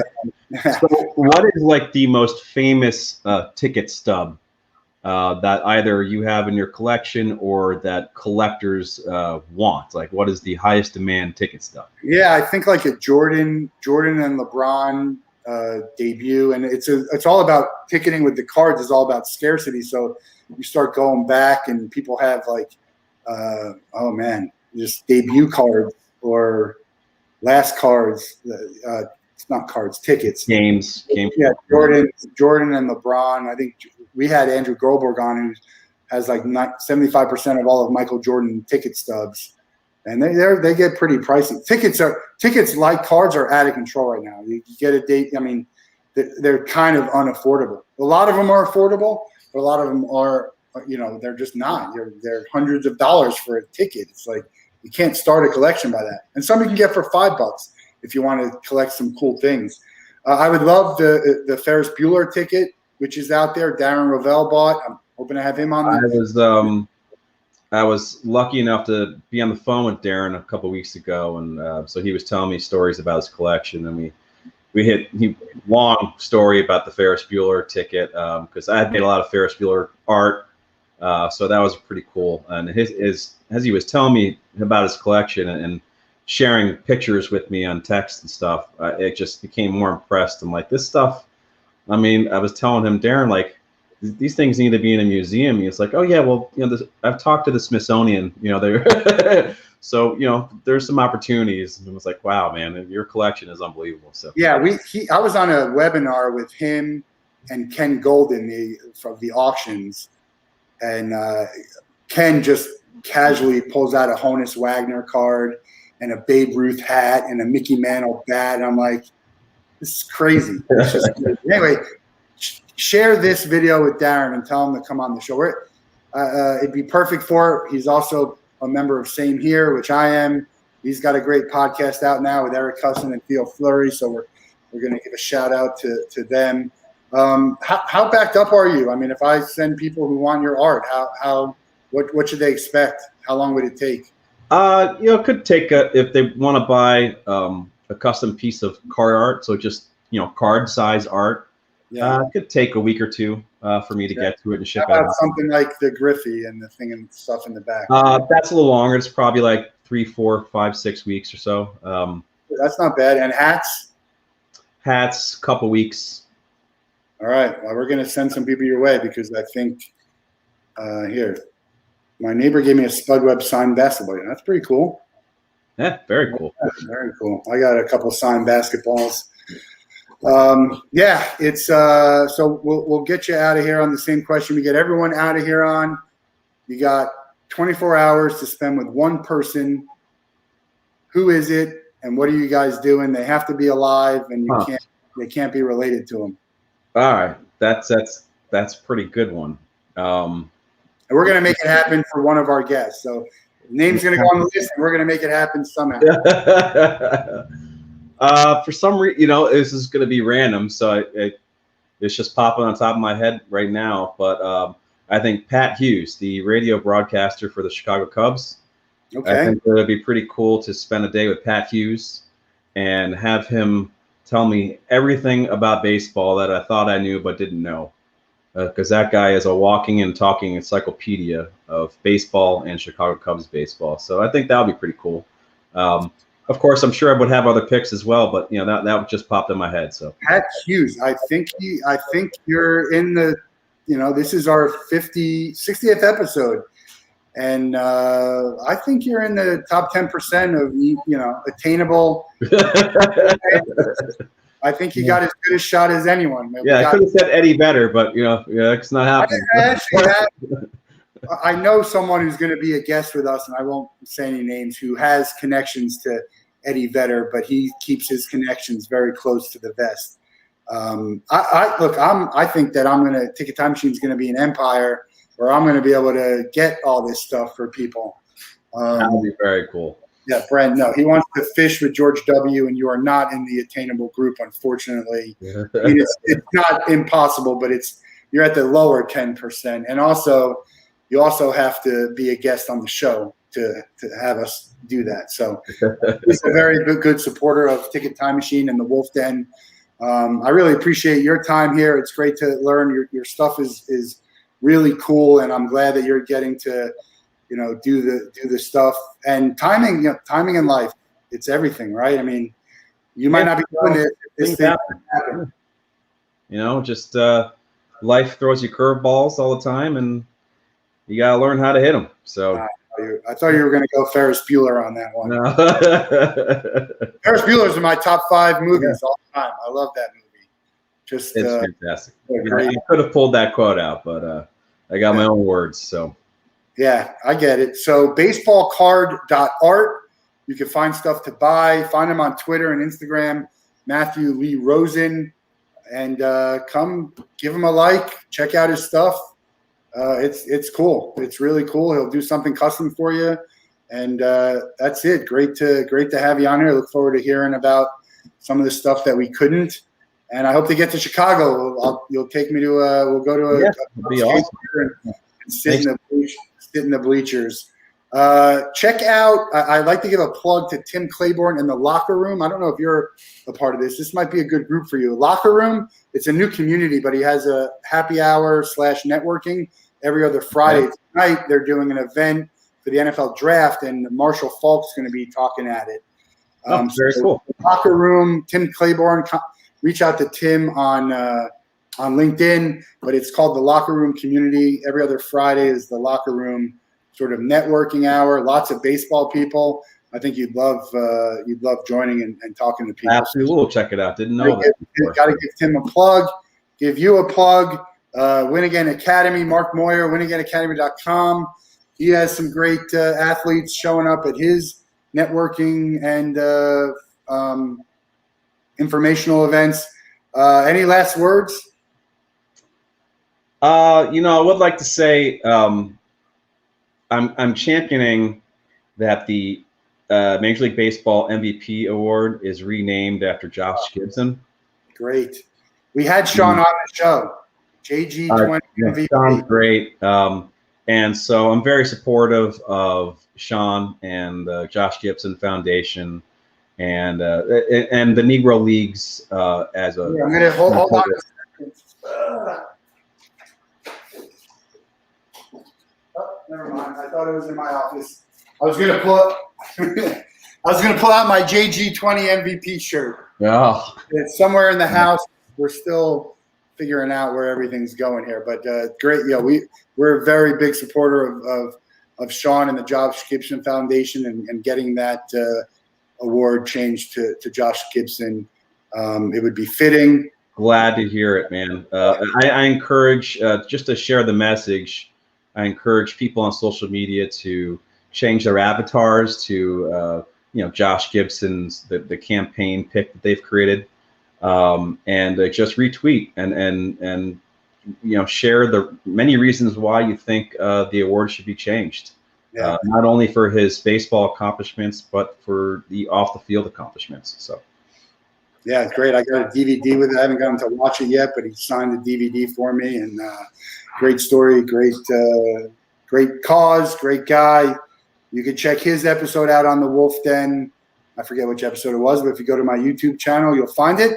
what is the most famous ticket stub that either you have in your collection or that collectors want? What is the highest demand ticket stub? Yeah, I think a Jordan and LeBron debut, and it's all about ticketing with the cards. Is all about scarcity. So you start going back, and people have just debut cards or last cards. It's not cards, tickets. Games. Yeah, Jordan and LeBron. I think we had Andrew Goldberg on, who has 75% of all of Michael Jordan ticket stubs. And they get pretty pricey. Tickets like cards are out of control right now. You get a date. I mean, they're kind of unaffordable. A lot of them are affordable, but a lot of them are, they're just not. They're hundreds of dollars for a ticket. It's you can't start a collection by that. And some you can get for $5 if you want to collect some cool things. I would love the Ferris Bueller ticket, which is out there. Darren Rovell bought. I'm hoping to have him on there. I was lucky enough to be on the phone with Darren a couple of weeks ago, and so he was telling me stories about his collection, and we hit long story about the Ferris Bueller ticket because I had made a lot of Ferris Bueller art, so that was pretty cool. And as he was telling me about his collection and sharing pictures with me on text and stuff, it just became more impressed. I'm like, this stuff. I mean, I was telling him, Darren, these things need to be in a museum. He's like, oh yeah, well, I've talked to the Smithsonian, So, there's some opportunities. And it was like, wow, man, your collection is unbelievable. So yeah, I was on a webinar with him and Ken Golden from the auctions, and Ken just casually pulls out a Honus Wagner card and a Babe Ruth hat and a Mickey Mantle bat, and I'm like, this is crazy. It's just crazy. Anyway, share this video with Darren and tell him to come on the show. It'd be perfect for it. He's also a member of Same Here, which I am. He's got a great podcast out now with Eric Cusson and Theo Fleury, so we're going to give a shout out to them. How backed up are you? I mean, if I send people who want your art, what should they expect? How long would it take? It could take if they want to buy a custom piece of card art, so just card size art. Yeah, it could take a week or two for me to get to it and ship How about out. Something like the Griffey and the thing and stuff in the back? That's a little longer. It's probably like 3, 4, 5, 6 weeks or so. That's not bad. And hats? Hats, couple weeks. All right. Well, we're going to send some people your way because I think here, my neighbor gave me a Spud Webb signed basketball. That's pretty cool. Yeah, very cool. Very cool. I got a couple signed basketballs. It's so we'll get you out of here on the same question we get everyone out of here on. You got 24 hours to spend with one person. Who is it, and what are you guys doing? They have to be alive, and they can't be related to them. All right, that's a pretty good one. And we're gonna make it happen for one of our guests. So the name's gonna go on the list, and we're gonna make it happen somehow. For some reason, this is going to be random, so it's just popping on top of my head right now. But I think Pat Hughes, the radio broadcaster for the Chicago Cubs, I think it would be pretty cool to spend a day with Pat Hughes and have him tell me everything about baseball that I thought I knew but didn't know. Because that guy is a walking and talking encyclopedia of baseball and Chicago Cubs baseball. So I think that would be pretty cool. Of course, I'm sure I would have other picks as well, but that just popped in my head. So Pat Hughes, I think you're in the, this is our 60th episode, and I think you're in the top 10% of attainable. I think you got as good a shot as anyone. I could have said Eddie Vedder, but it's not happening. I know someone who's going to be a guest with us, and I won't say any names, who has connections to Eddie Vedder, but he keeps his connections very close to the vest. I think that Ticket Time Machine is going to be an empire where I'm going to be able to get all this stuff for people. That would be very cool. Yeah, Brent, no, he wants to fish with George W., and you are not in the attainable group, unfortunately. I mean, it's not impossible, but you're at the lower 10%. And also, you also have to be a guest on the show to have us do that. So he's a very good supporter of Ticket Time Machine and the Wolff Den. I really appreciate your time here. It's great to learn. Your stuff is really cool, and I'm glad that you're getting to do the stuff. And timing in life, it's everything, right? I mean, you might not be doing it. This thing happen. Just life throws you curveballs all the time, and you gotta learn how to hit them. So I thought you were going to go Ferris Bueller on that one. No. Ferris Bueller's in my top 5 movies all the time. I love that movie. It's fantastic. I could have pulled that quote out, but I got my own words. So yeah, I get it. So baseballcard.art. You can find stuff to buy. Find him on Twitter and Instagram, Matthew Lee Rosen, and come give him a like. Check out his stuff. It's cool. It's really cool. He'll do something custom for you, and that's it. Great to have you on here. Look forward to hearing about some of the stuff that we couldn't, and I hope to get to Chicago. You'll take me to we'll go to be awesome. and sit in the bleachers. Check out. I'd like to give a plug to Tim Claiborne in the Locker Room. I don't know if you're a part of this. This might be a good group for you. Locker Room. It's a new community, but he has a happy hour / networking every other Friday. Tonight they're doing an event for the NFL draft, and Marshall Falk's going to be talking at it. Very cool. Locker Room, Tim Claiborne. Reach out to Tim on LinkedIn, but it's called the Locker Room Community. Every other Friday is the Locker Room sort of networking hour. Lots of baseball people. I think you'd love joining and talking to people. Absolutely, we'll check it out. Didn't know that. Got to give Tim a plug. Give you a plug. Win Again Academy. Mark Moyer, winagainacademy.com. He has some great athletes showing up at his networking and informational events. Any last words? I would like to say I'm championing that the Major League Baseball MVP award is renamed after Josh Gibson. Great. We had Sean on the show. JG20 MVP. Sean's great. And so I'm very supportive of Sean and the Josh Gibson Foundation and the Negro Leagues as a. I'm going to hold on a second. Oh, never mind. I thought it was in my office. I was going to pull out my JG20 MVP shirt. Oh. It's somewhere in the house. We're still figuring out where everything's going here, but great. We're a very big supporter of Sean and the Josh Gibson Foundation and getting that award changed to Josh Gibson. It would be fitting. Glad to hear it, man. I encourage, just to share the message, I encourage people on social media to change their avatars to, Josh Gibson's, the campaign pic that they've created, and just retweet and share the many reasons why you think the award should be changed. Yeah. Not only for his baseball accomplishments, but for the off-the-field accomplishments. So. Yeah, it's great. I got a DVD with it. I haven't gotten to watch it yet, but he signed the DVD for me. And great story, great cause, great guy. You can check his episode out on the Wolff Den. I forget which episode it was, but if you go to my YouTube channel, you'll find it.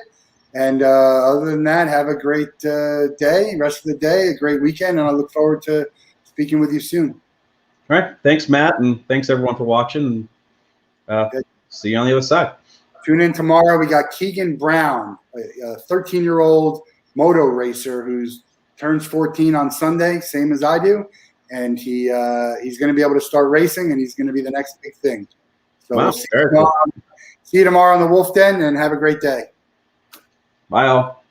And other than that, have a great day, rest of the day, a great weekend, and I look forward to speaking with you soon. All right. Thanks, Matt, and thanks, everyone, for watching. See you on the other side. Tune in tomorrow. We got Keegan Brown, a 13-year-old moto racer who turns 14 on Sunday, same as I do. And he's going to be able to start racing, and he's going to be the next big thing. So wow, see you tomorrow on the Wolff Den, and have a great day. Bye, all.